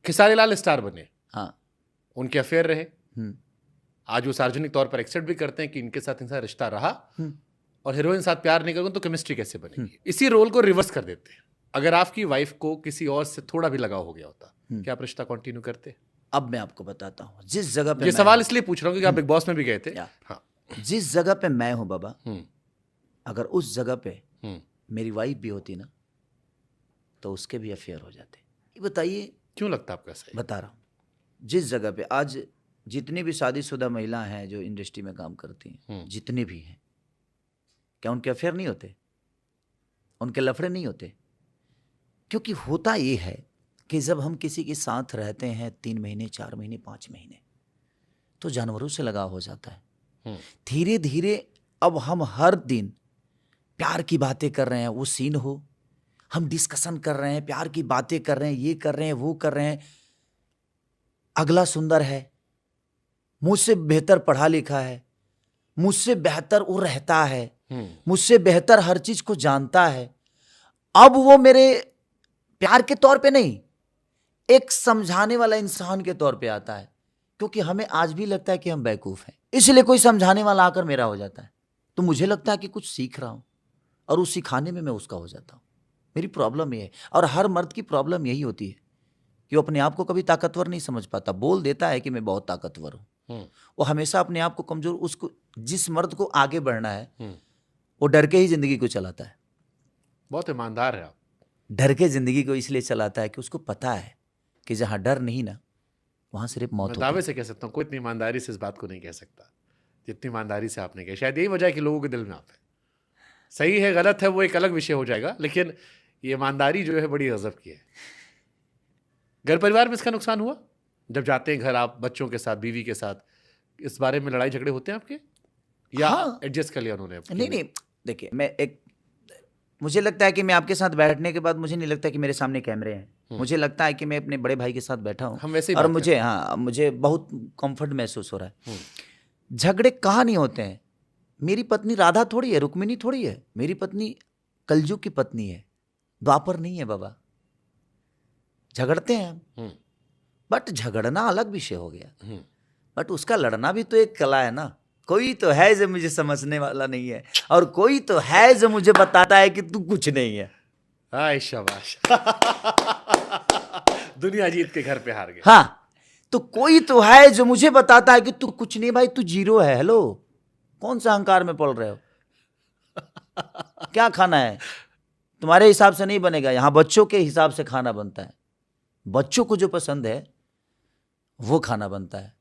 Khesari Lal star बने, हाँ। उनके अफेयर रहे, आज वो सार्वजनिक तौर पर एक्सेप्ट भी करते हैं कि इनके साथ इनका रिश्ता रहा, और हीरोइन साथ प्यार नहीं करूँ तो केमिस्ट्री कैसे बनेगी। इसी रोल को रिवर्स कर देते हैं, अगर आपकी वाइफ को किसी और से थोड़ा भी लगाव हो गया होता, क्या आप रिश्ता कंटिन्यू करते? अब मैं आपको बताता हूँ, जिस जगह पे ये सवाल इसलिए पूछ रहा हूँ क्योंकि आप बिग बॉस में भी गए थे। हाँ। जिस जगह पे मैं हूँ बाबा, अगर उस जगह पे मेरी वाइफ भी होती ना तो उसके भी अफेयर हो जाते। ये बताइए क्यों लगता है आपका सही? बता रहा हूँ, जिस जगह पे आज जितनी भी शादीशुदा महिला हैं जो इंडस्ट्री में काम करती हैं, जितने भी हैं, क्या उनके अफेयर नहीं होते? उनके लफड़े नहीं होते? क्योंकि होता ये है कि जब हम किसी के साथ रहते हैं 3 महीने, 4 महीने, 5 महीने, तो जानवरों से लगाव हो जाता है। धीरे धीरे अब हम हर दिन प्यार की बातें कर रहे हैं, वो सीन हो, हम डिस्कशन कर रहे हैं, प्यार की बातें कर रहे हैं, ये कर रहे हैं, वो कर रहे हैं। अगला सुंदर है, मुझसे बेहतर पढ़ा लिखा है, मुझसे बेहतर वो रहता है, मुझसे बेहतर हर चीज को जानता है। अब वो मेरे प्यार के तौर पे नहीं, एक समझाने वाला इंसान के तौर पे आता है, क्योंकि हमें आज भी लगता है कि हम बेवकूफ हैं, इसलिए कोई समझाने वाला आकर मेरा हो जाता है तो मुझे लगता है कि कुछ सीख रहा हूं, और उस सिखाने में मैं उसका हो जाता हूं। मेरी प्रॉब्लम ये है, और हर मर्द की प्रॉब्लम यही होती है कि वो अपने आप को कभी ताकतवर नहीं समझ पाता। बोल देता है कि मैं बहुत ताकतवर हूं, वो हमेशा अपने आप को कमजोर। उसको जिस मर्द को आगे बढ़ना है वो डर के ही जिंदगी को चलाता है। बहुत ईमानदार है आप। डर के जिंदगी को इसलिए चलाता है कि उसको पता है कि जहां डर नहीं ना, वहां सिर्फ मौत होती है। मैं दावे से कह सकता हूँ कोई इतनी ईमानदारी से इस बात को नहीं कह सकता जितनी ईमानदारी से आपने कहा। शायद यही वजह है कि लोगों के दिल में आप है। सही है गलत है वो एक अलग विषय हो जाएगा, लेकिन ये ईमानदारी जो है बड़ी गजब की है। घर परिवार में इसका नुकसान हुआ जब जाते हैं घर आप बच्चों के साथ, बीवी के साथ, इस बारे में लड़ाई झगड़े होते हैं आपके, या एडजस्ट कर लिया उन्होंने? नहीं, देखिए, मुझे लगता है कि मैं आपके साथ बैठने के बाद मुझे नहीं लगता कि मेरे सामने कैमरे हैं। मुझे लगता है कि मैं अपने बड़े भाई के साथ बैठा हूँ, हम वैसे ही और मुझे बहुत कंफर्ट महसूस हो रहा है। झगड़े कहाँ नहीं होते हैं। मेरी पत्नी राधा थोड़ी है, रुक्मिणी थोड़ी है। मेरी पत्नी कलजुग की पत्नी है, द्वापर नहीं है बाबा। झगड़ते हैं हम, बट झगड़ना अलग विषय हो गया, बट उसका लड़ना भी तो एक कला है ना। कोई तो है जो मुझे समझने वाला नहीं है, और कोई तो है जो मुझे बताता है कि तू कुछ नहीं है। हाय शाबाश। दुनिया जीत के घर पे हार गए। हाँ, तो कोई तो है जो मुझे बताता है कि तू कुछ नहीं भाई, तू जीरो है। हेलो, कौन सा अहंकार में पड़ रहे हो? क्या खाना है? तुम्हारे हिसाब से नहीं बनेगा, यहां बच्चों के हिसाब से खाना बनता है। बच्चों को जो पसंद है वो खाना बनता है,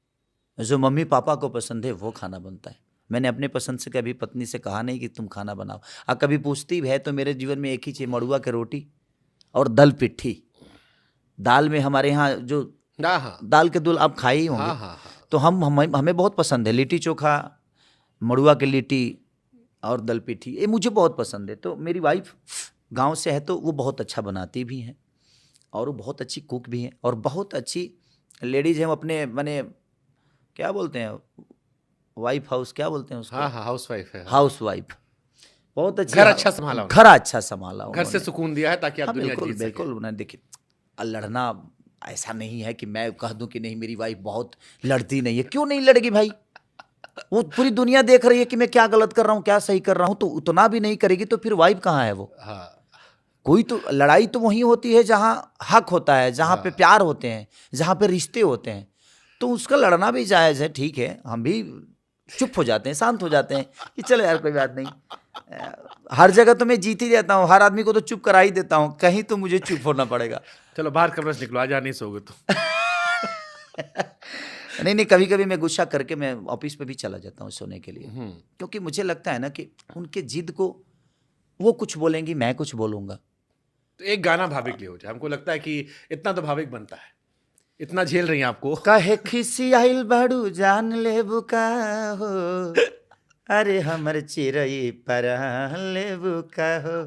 जो मम्मी पापा को पसंद है वो खाना बनता है। मैंने अपने पसंद से कभी पत्नी से कहा नहीं कि तुम खाना बनाओ। कभी पूछती है तो मेरे जीवन में एक ही चीज, मड़ुआ की रोटी और दल पिट्ठी। दाल में हमारे यहाँ जो दाल के दुल आप खाए ही होंगे। तो हमें बहुत पसंद है लिट्टी चोखा, मड़ुआ की लिट्टी और दल पिट्ठी, ये मुझे बहुत पसंद है। तो मेरी वाइफ गाँव से है तो वो बहुत अच्छा बनाती भी हैं, और वो बहुत अच्छी कुक भी हैं, और बहुत अच्छी लेडीज हैं। अपने मैंने क्या बोलते हैं, वाइफ हाउस क्या बोलते हैं उसको? हाउस वाइफ है। हाउस वाइफ बहुत अच्छी। घर अच्छा संभाला, घर अच्छा संभाला, घर से सुकून दिया है ताकि आप दुनिया जीत सकें। बिल्कुल। देखिए, लड़ना ऐसा नहीं है कि मैं कह दूं कि नहीं मेरी वाइफ बहुत लड़ती नहीं है। क्यों नहीं लड़ेगी भाई? वो पूरी दुनिया देख रही है कि मैं क्या गलत कर रहा हूँ, क्या सही कर रहा हूँ, तो उतना भी नहीं करेगी तो फिर वाइफ कहाँ है वो? कोई तो लड़ाई तो वहीं होती है जहां हक होता है, जहां पे प्यार होते हैं, जहां पे रिश्ते होते हैं। तो उसका लड़ना भी जायज है, ठीक है। हम भी चुप हो जाते हैं, शांत हो जाते हैं कि चलो यार कोई बात नहीं। हर जगह तो मैं जीत ही रहता हूँ, हर आदमी को तो चुप करा ही देता हूँ, कहीं तो मुझे चुप होना पड़ेगा। चलो बाहर कमरे से निकलो, आज नहीं सोओगे तो। नहीं, कभी कभी मैं गुस्सा करके मैं ऑफिस पे भी चला जाता हूँ सोने के लिए, क्योंकि मुझे लगता है ना कि उनके जिद को वो कुछ बोलेंगी, मैं कुछ बोलूंगा, तो एक गाना भाविक ले हो जाए। हमको लगता है कि इतना तो भाविक बनता है, इतना झेल रही हैं आपको। कहे खिसी आइल बड़ू जान ले बुका हो, अरे हमर चिरई पर ले बुका हो।